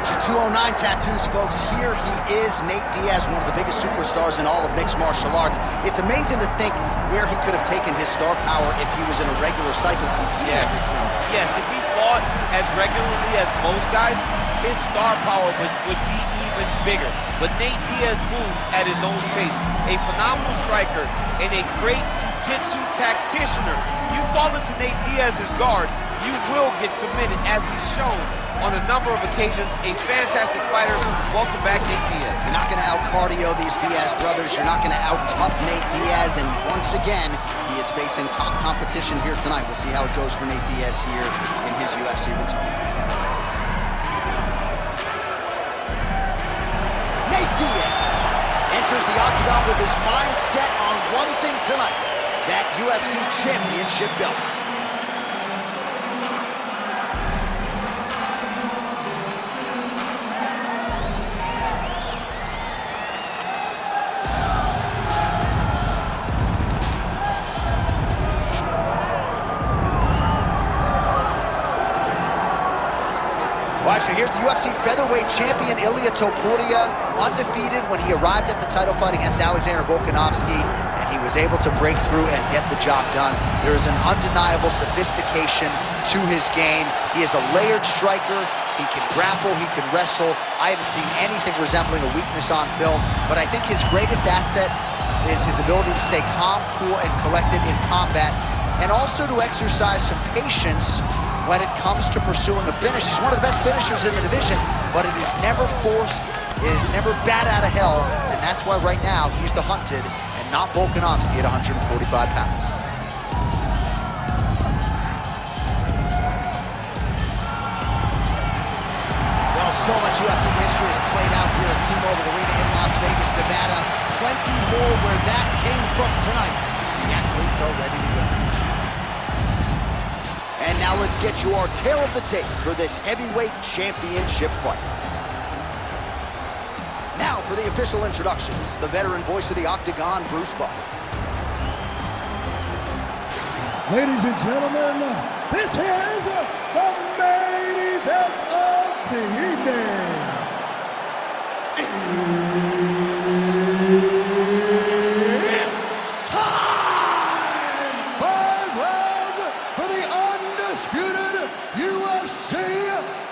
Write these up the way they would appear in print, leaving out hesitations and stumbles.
Signature 209 tattoos, folks. Here he is, Nate Diaz, one of the biggest superstars in all of mixed martial arts. It's amazing to think where he could have taken his star power if he was in a regular cycle competing every 3 months. Yes, if he fought as regularly as most guys, his star power would be even bigger. But Nate Diaz moves at his own pace. A phenomenal striker and a great jiu-jitsu tacticianer. You fall into Nate Diaz's guard, you will get submitted, as he's shown on a number of occasions. A fantastic fighter. Welcome back, Nate Diaz. You're not going to out-cardio these Diaz brothers. You're not going to out-tough Nate Diaz. And once again, he is facing top competition here tonight. We'll see how it goes for Nate Diaz here in his UFC return. Nate Diaz enters the octagon with his mind set on one thing tonight, that UFC championship belt. All right, so here's the UFC featherweight champion, Ilia Topuria, undefeated when he arrived at the title fight against Alexander Volkanovski, and he was able to break through and get the job done. There is an undeniable sophistication to his game. He is a layered striker. He can grapple, he can wrestle. I haven't seen anything resembling a weakness on film, but I think his greatest asset is his ability to stay calm, cool, and collected in combat, and also to exercise some patience when it comes to pursuing a finish. He's one of the best finishers in the division, but it is never forced, it is never bat out of hell, and that's why right now he's the hunted and not Volkanovski at 145 pounds. Well, so much UFC history has played out here at T-Mobile Arena in Las Vegas, Nevada. Plenty more where that came from tonight. The athletes are ready to go. And now let's get you our tale of the tape for this heavyweight championship fight. Now for the official introductions, the veteran voice of the Octagon, Bruce Buffer. Ladies and gentlemen, this is the main event of the evening. It's time! 5 rounds for the undisputed UFC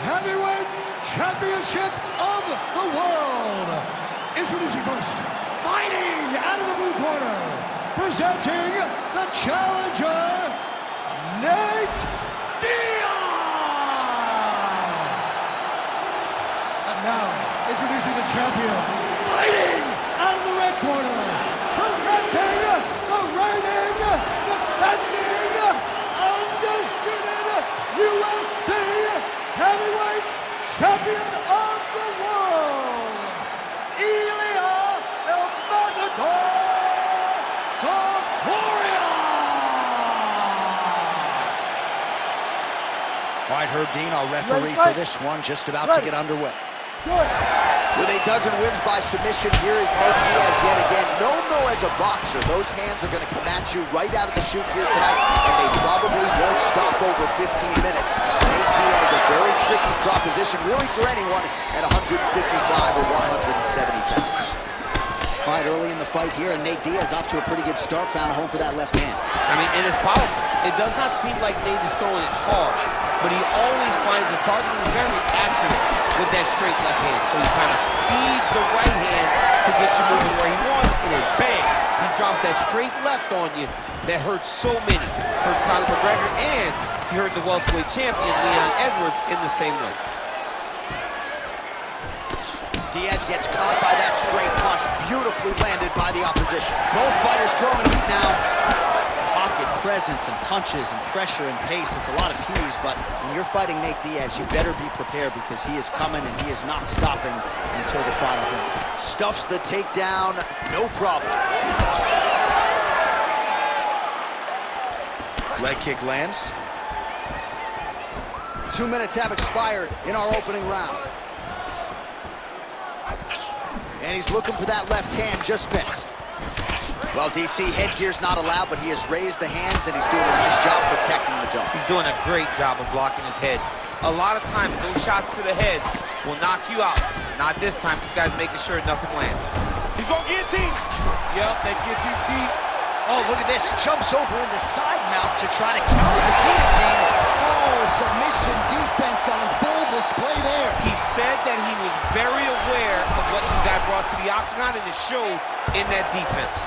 Heavyweight Championship of the world. Introducing first, fighting out of the blue corner, presenting the challenger, Nate Diaz. And now, introducing the champion, fighting out of the red corner, presenting the reigning, defending, undisputed UFC Heavyweight Champion of the world, Ilia Topuria. All right, Herb Dean, our referee for this one, just about to get underway. With a dozen wins by submission, here is Nate Diaz yet again. Known though as a boxer, those hands are going to come at you right out of the chute here tonight, and they probably won't stop over 15 minutes. Nate Diaz, a very tricky proposition, really for anyone at 155 or 170 pounds. All right, early in the fight here, and Nate Diaz off to a pretty good start, found a home for that left hand. I mean, and it's powerful. It does not seem like Nate is throwing it hard, but he always finds his target very accurate with that straight left hand. So he kind of feeds the right hand to get you moving where he wants, and then bang, he drops that straight left on you that hurts so many. Hurt Conor McGregor, and he hurt the welterweight champion, Leon Edwards, in the same way. Diaz gets caught by that straight punch, beautifully landed by the opposition. Both fighters throwing heat now. Pocket presence and punches and pressure and pace, it's a lot of P's, but when you're fighting Nate Diaz, you better be prepared because he is coming and he is not stopping until the final round. Stuffs the takedown, no problem. Leg kick lands. 2 minutes have expired in our opening round. And he's looking for that left hand, just missed. Well, DC, headgear's not allowed, but he has raised the hands, and he's doing a nice job protecting the dome. He's doing a great job of blocking his head. A lot of times, those shots to the head will knock you out. Not this time. This guy's making sure nothing lands. He's going guillotine. Yep, that guillotine's deep. Oh, look at this. Jumps over into side mount to try to counter the guillotine. Oh, submission defense on full display there. He said that he was very aware of what this guy brought to the octagon, and it showed in that defense.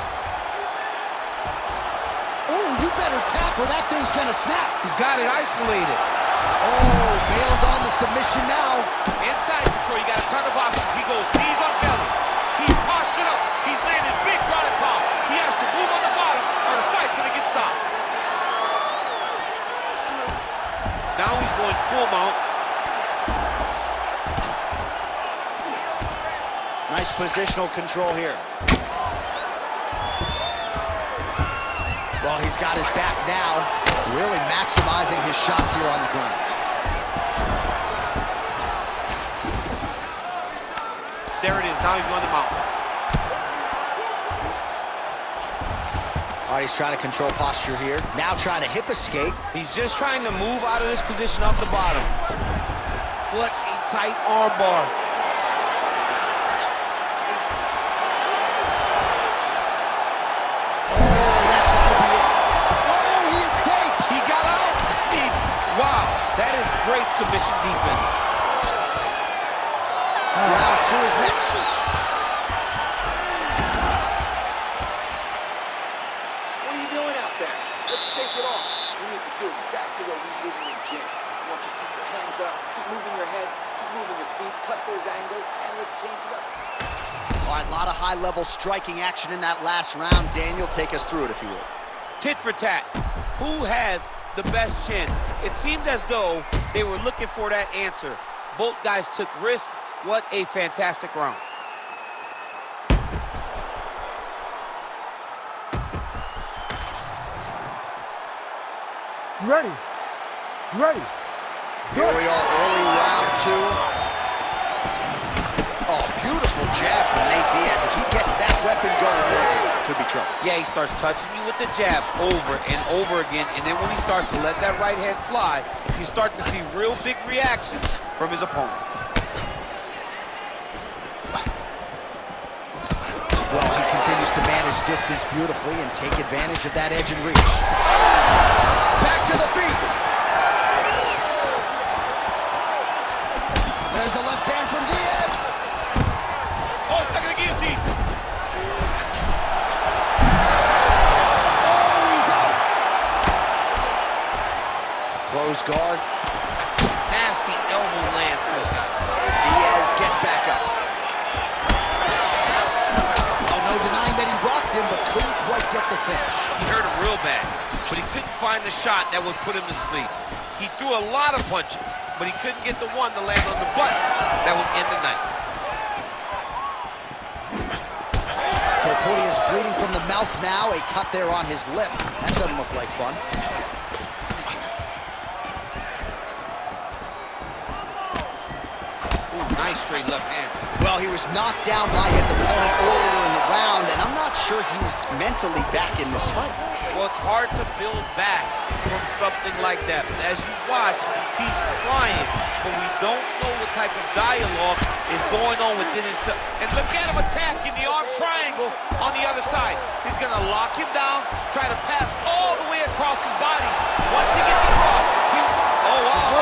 Oh, you better tap or that thing's gonna snap. He's got it isolated. Oh, bails on the submission now. Inside control, you got a ton of options. He goes knees on belly. He's postured up. He's landed big ground and pound. He has to move on the bottom or the fight's gonna get stopped. Now he's going full mount. Nice positional control here. Well, he's got his back now, really maximizing his shots here on the ground. There it is. Now he's going to mount. All right, he's trying to control posture here. Now trying to hip escape. He's just trying to move out of this position up the bottom. What a tight arm bar. Oh, that's got to be it. Oh, he escapes. He got out. Wow, that is great submission defense. Round two is next. What are you doing out there? Let's shake it off. We need to do exactly what we did in the gym. I want you to keep your hands up, keep moving your head, keep moving your feet, cut those angles, and let's change it up. All right, a lot of high-level striking action in that last round. Daniel, take us through it, if you would. Tit for tat. Who has the best chin? It seemed as though they were looking for that answer. Both guys took risk. What a fantastic round. Ready. Ready. Here we are, early round two. Oh, beautiful jab from Nate Diaz. If he gets that weapon going early, could be trouble. Yeah, he starts touching you with the jab over and over again, and then when he starts to let that right hand fly, you start to see real big reactions from his opponents. Well, he continues to manage distance beautifully and take advantage of that edge and reach. Back to the feet. There's the left hand from Diaz. Oh, stuck in the guillotine. Oh, he's out. Close guard. Nasty elbow lands for this guy. Diaz gets back up. Oh, no denying that he rocked him, but couldn't quite get the finish. He hurt him real bad, but he couldn't find the shot that would put him to sleep. He threw a lot of punches, but he couldn't get the one to land on the button that would end the night. Topuria is bleeding from the mouth now, a cut there on his lip. That doesn't look like fun. Ooh, nice straight left hand. Well, he was knocked down by his opponent earlier in the round, and I'm not sure he's mentally back in this fight. Well, it's hard to build back from something like that. But as you watch, he's trying, but we don't know what type of dialogue is going on within himself. And look at him attacking the arm triangle on the other side. He's going to lock him down, try to pass all the way across his body. Once he gets across, he... Oh, wow.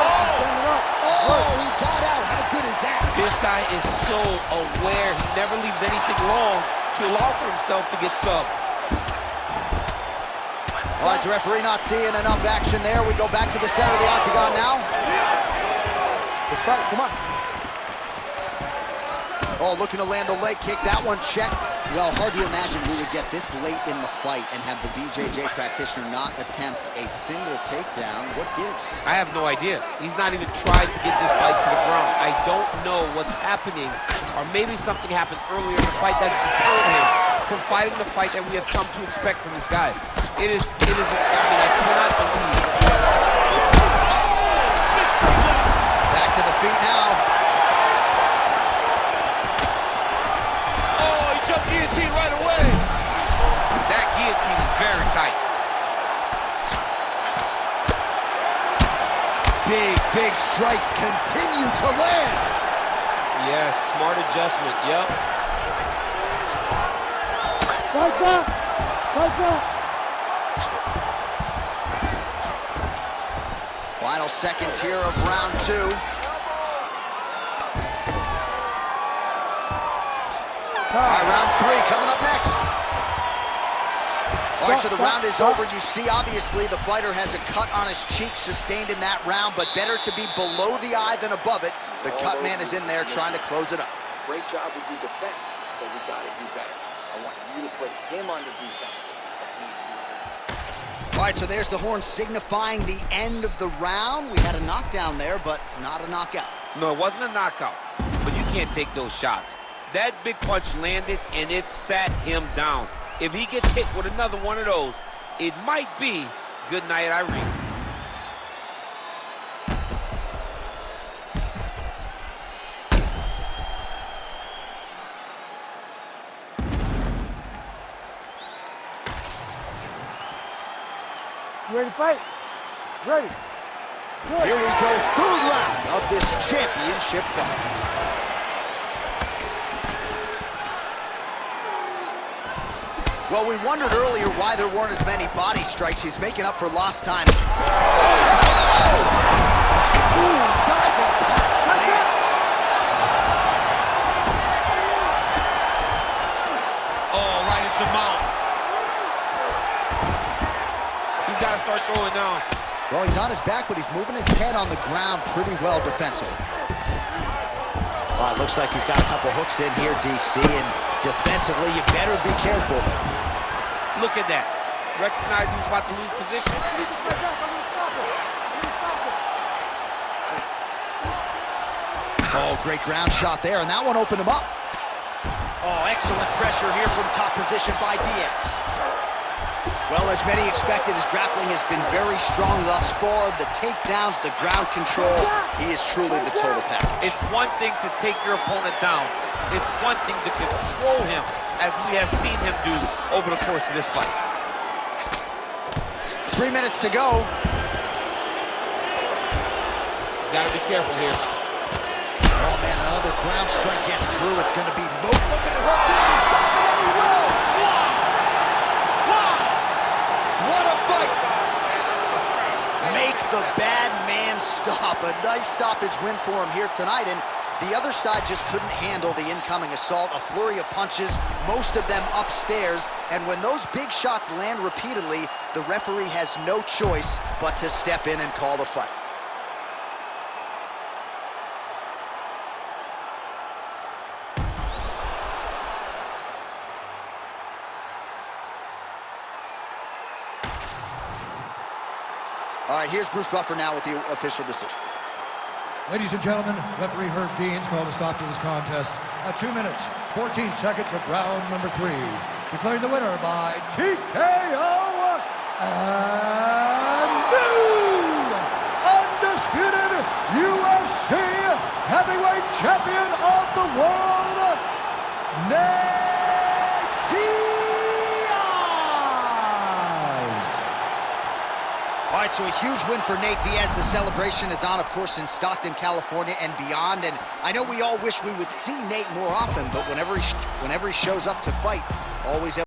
Oh, he got out. How good is that? This guy is so aware. He never leaves anything long to allow for himself to get subbed. All right, the referee not seeing enough action there. We go back to the center of the octagon now. Let's fight. Come on. Oh, looking to land the leg kick. That one checked. Well, hard to imagine we would get this late in the fight and have the BJJ practitioner not attempt a single takedown. What gives? I have no idea. He's not even tried to get this fight to the ground. I don't know what's happening, or maybe something happened earlier in the fight that's deterred him from fighting the fight that we have come to expect from this guy. I mean, I cannot believe we are watching. Oh, big straight left. Back to the feet now. Oh, he jumped guillotine right away. That guillotine is very tight. Big big strikes continue to land. Yes, smart adjustment, yep. Fight back! Fight back! Final seconds here of round 2. All right, round 3 coming up next. All right, so the round is over. You see, obviously, the fighter has a cut on his cheek sustained in that round, but better to be below the eye than above it. The cut man is in there trying to close it up. Great job with your defense, but we got to do better. I want you to put him on the defense. That needs to be done. All right, so there's the horn signifying the end of the round. We had a knockdown there, but not a knockout. No, it wasn't a knockout, but you can't take those shots. That big punch landed, and it sat him down. If he gets hit with another one of those, it might be good night, Irene. You ready to fight? Ready. Good. Here we go, third round of this championship fight. Well, we wondered earlier why there weren't as many body strikes. He's making up for lost time. Oh! Ooh, diving punch lands. Oh, right into mount. He's got to start throwing now. Well, he's on his back, but he's moving his head on the ground pretty well defensively. Well, it looks like he's got a couple hooks in here, DC, and defensively, you better be careful. Look at that. Recognize he was about to lose position. Oh, great ground shot there, and that one opened him up. Oh, excellent pressure here from top position by Diaz. Well, as many expected, his grappling has been very strong thus far. The takedowns, the ground control, he is truly the total package. It's one thing to take your opponent down. It's one thing to control him, as we have seen him do over the course of this fight. 3 minutes to go. He's got to be careful here. Oh, man, another ground strike gets through. It's going to be look at it, hook in to stop it, and he will. What a fight. Make the bad man stop. A nice stoppage win for him here tonight, and the other side just couldn't handle the incoming assault. A flurry of punches, most of them upstairs, and when those big shots land repeatedly, the referee has no choice but to step in and call the fight. All right, here's Bruce Buffer now with the official decision. Ladies and gentlemen, referee Herb Deans called a stop to this contest at 2 minutes, 14 seconds of round number 3. Declaring the winner by TKO and new undisputed UFC heavyweight champion of the world, Diaz. All right, so a huge win for Nate Diaz. The celebration is on, of course, in Stockton, California and beyond. And I know we all wish we would see Nate more often, but whenever he shows up to fight, always